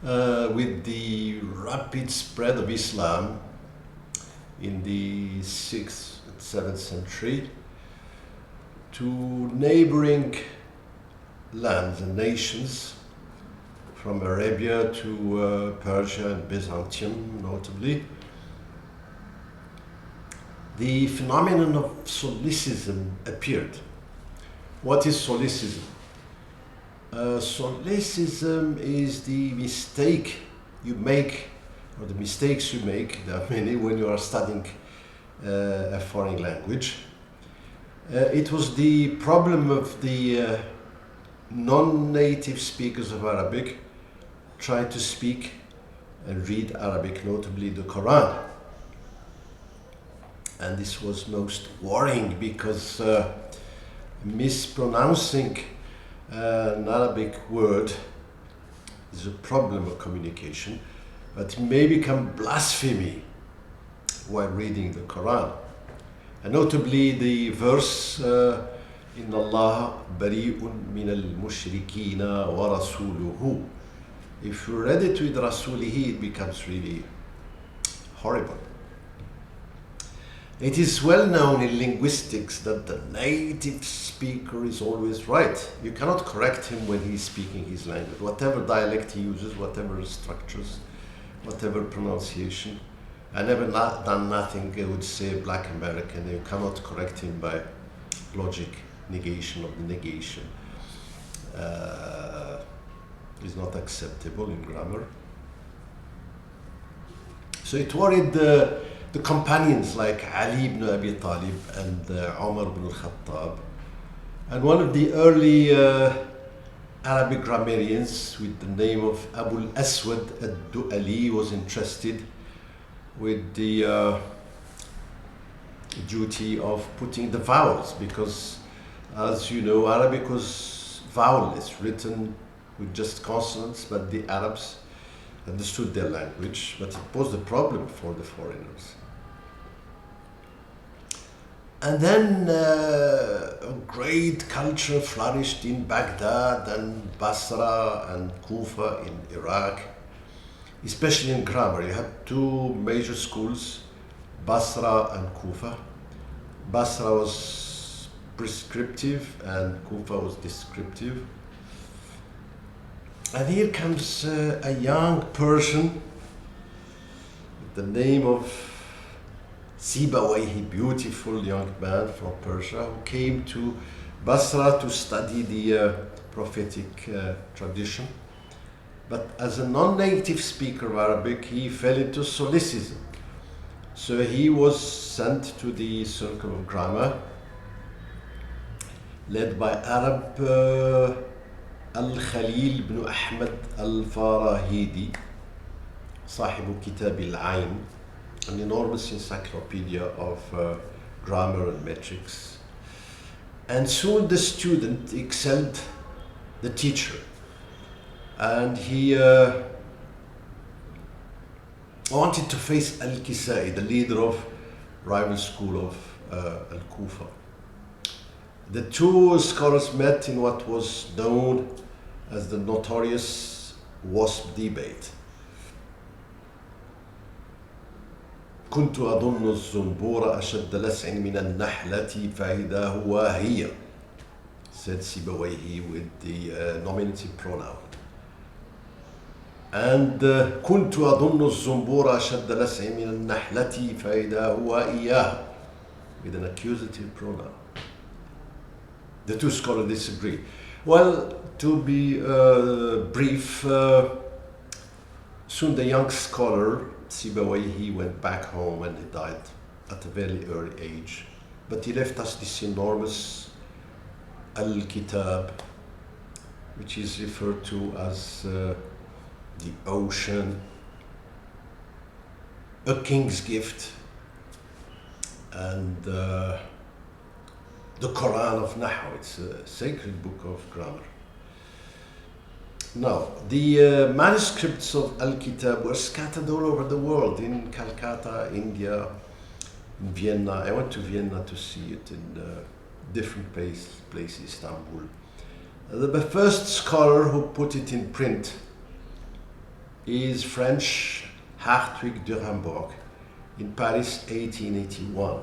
with the rapid spread of Islam in the 6th and 7th century to neighboring lands and nations, from Arabia to Persia and Byzantium notably, the phenomenon of Solecism appeared. What is Solecism? Solecism is the mistake you make, or the mistakes you make, there are many, when you are studying a foreign language. It was the problem of the non-native speakers of Arabic trying to speak and read Arabic, notably the Quran. And this was most worrying because mispronouncing an Arabic word is a problem of communication, but it may become blasphemy while reading the Quran. And notably the verse إن الله بريء من المشركين ورسوله. If you read it with رسوله, it becomes really horrible. It is well known in linguistics that the native speaker is always right. You cannot correct him when he's speaking his language. Whatever dialect he uses, whatever structures, whatever pronunciation. I never done nothing, I would say, Black American. You cannot correct him by logic, negation of the negation. Is not acceptable in grammar. So it worried the companions like Ali ibn Abi Talib and Umar ibn al-Khattab. And one of the early Arabic grammarians with the name of Abu al-Aswad al-Du'ali was interested with the duty of putting the vowels, because as you know, Arabic was vowelless, written with just consonants, but the Arabs understood their language, but it posed a problem for the foreigners. And then a great culture flourished in Baghdad and Basra and Kufa in Iraq, especially in grammar. You had two major schools, Basra and Kufa. Basra was prescriptive and Kufa was descriptive. And here comes a young Persian with the name of Sibawayhi, beautiful young man from Persia, who came to Basra to study the prophetic tradition. But as a non-native speaker of Arabic, he fell into Solecism. So he was sent to the Circle of Grammar, led by Arab Al-Khalil ibn Ahmad al-Farahidi, صاحب كتاب العين, an enormous encyclopedia of grammar and metrics. And soon the student excelled the teacher. And he wanted to face Al-Kisai, the leader of rival school of Al-Kufa. The two scholars met in what was known as the notorious WASP debate. كنت أظن الزنبور أشد لسع من النحلة فإذا هو هي, said Sibawayhi with the nominative pronoun. And كنت أظن الزنبور أشد لسع من النحلة فإذا هو إياه, with an accusative pronoun. The two scholars disagree. Well, to be brief, soon the young scholar Sibawayhi went back home and he died at a very early age. But he left us this enormous Al-Kitab, which is referred to as the ocean, a king's gift, and the Quran of Nahu. It's a sacred book of grammar. Now, the manuscripts of Al-Kitab were scattered all over the world, in Calcutta, India, in Vienna. I went to Vienna to see it in different places, Istanbul. The first scholar who put it in print is French Hartwig de Hamburg in Paris, 1881.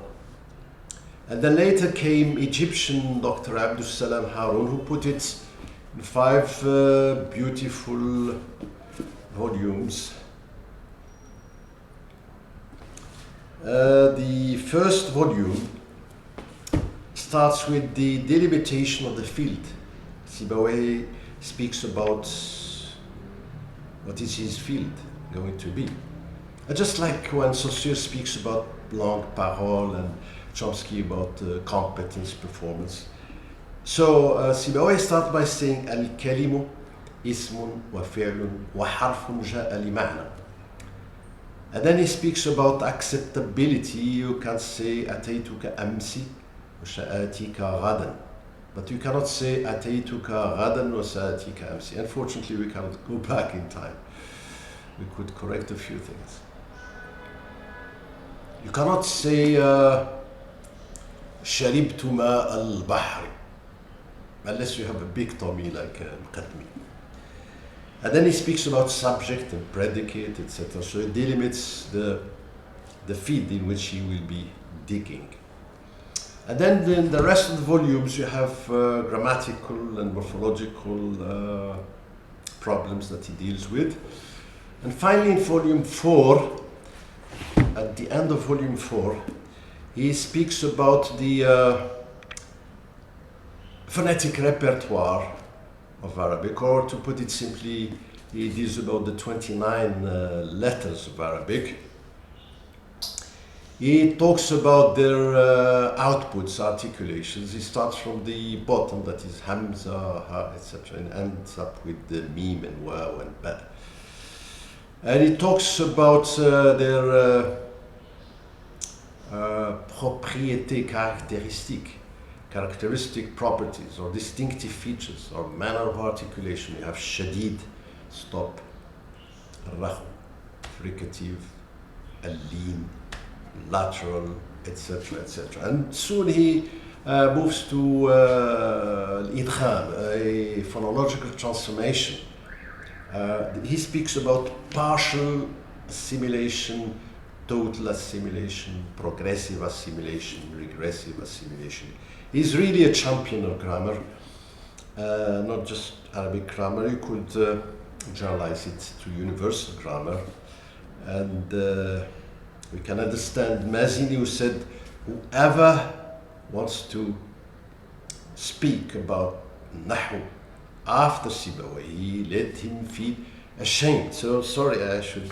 And then later came Egyptian Dr. Abdus Salam Haroun, who put it in 5 beautiful volumes. The first volume starts with the delimitation of the field. Sibawayhi speaks about what is his field going to be. Just like when Saussure speaks about langue, parole, and Chomsky about competence, performance. So Sibawayhi starts by saying al-kalimu ismun wa fi'lun wa harfun ja'a li ma'na. And then he speaks about acceptability. You can say ataytuka amsi wa sha'atika ghadan. But you cannot say ataytuka ghadan wa sha'atika amsi. Unfortunately, we cannot go back in time. We could correct a few things. You cannot say شربت ماء البحر unless you have a big tummy like Mqadmi. And then he speaks about subject and predicate, etc. So it delimits the field in which he will be digging. And then in the rest of the volumes you have grammatical and morphological problems that he deals with. And finally in volume 4, at the end of volume 4, he speaks about the phonetic repertoire of Arabic, or to put it simply, he deals about the 29 letters of Arabic. He talks about their outputs, articulations. He starts from the bottom, that is Hamza, Ha, etc., and ends up with the Mim and Waw and Ba. And he talks about their propriétés caractéristiques, characteristic properties or distinctive features or manner of articulation. You have shadid, stop, rakh, fricative, al-lin, lateral, etc., etc. And soon he moves to al-idgham, a phonological transformation. He speaks about partial assimilation, total assimilation, progressive assimilation, regressive assimilation. He's really a champion of grammar, not just Arabic grammar. You could generalize it to universal grammar. And we can understand Mazini, who said, whoever wants to speak about Nahu after Sibawayhi, let him feel ashamed. So sorry, I should